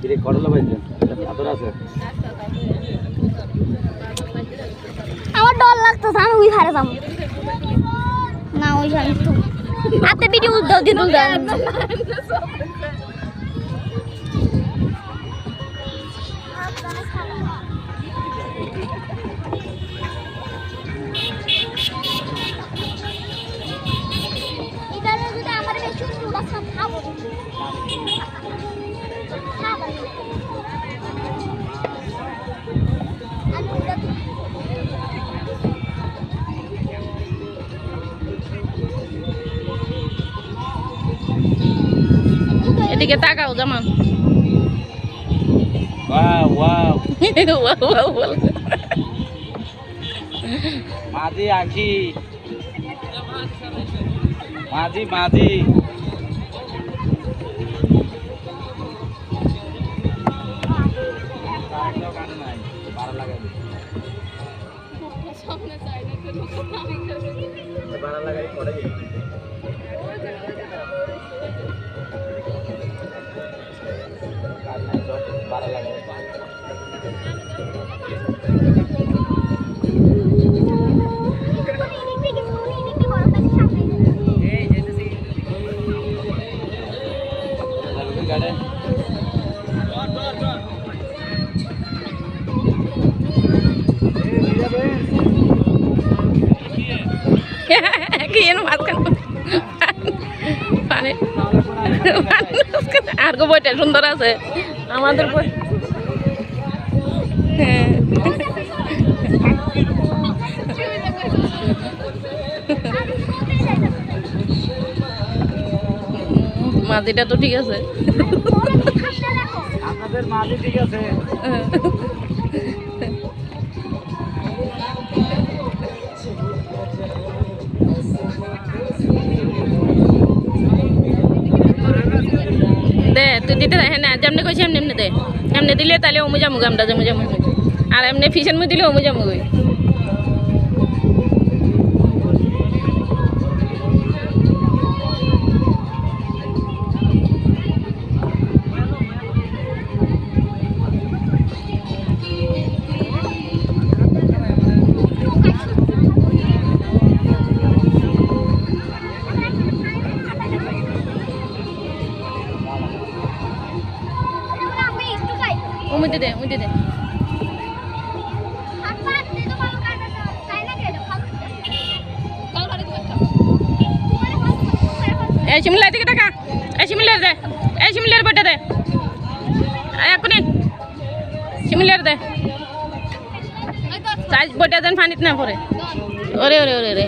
কিরে করলা ভাই আদর আছে আমার ডর লাগতেছে আমি ওই হারে যাবো না ওই হারে তো হাতে ভিডিও দাও দিন দাও এবারে যদি আমার বেশি উড়া সব খাবো খাবো আমি উড়া এদিকে তাকাও জামান ওয়াও ওয়াও ওয়াও ওয়াও বল মাঝি আখি মাঝি মাঝি গান নাই ভালো লাগে ভালো লাগে পড়ে ভালো লাগে গাড়ি কি এনো মাঝখান পানি আর গো বইটা সুন্দর আছে আমাদের বই হ্যাঁ মাঝিটা তো ঠিক আছে আপনাদের মাঝি ঠিক আছে দে তুই দিতে হ্যাঁ না যেমনি কইছি এমনি এমনি দে এমনি দিলে তাহলে অমু যামুগ আমরা জমু জমু আর এমনি ফিশন মুই দিলে অমু যামুগ মুই দে মুই দে এই শিমলার দিকে টাকা এই শিমলার দে এই শিমলার বইটা দে এখনই শিমলার দে সাইজ বইটা দেন পানিত না পরে ওরে ওরে ওরে রে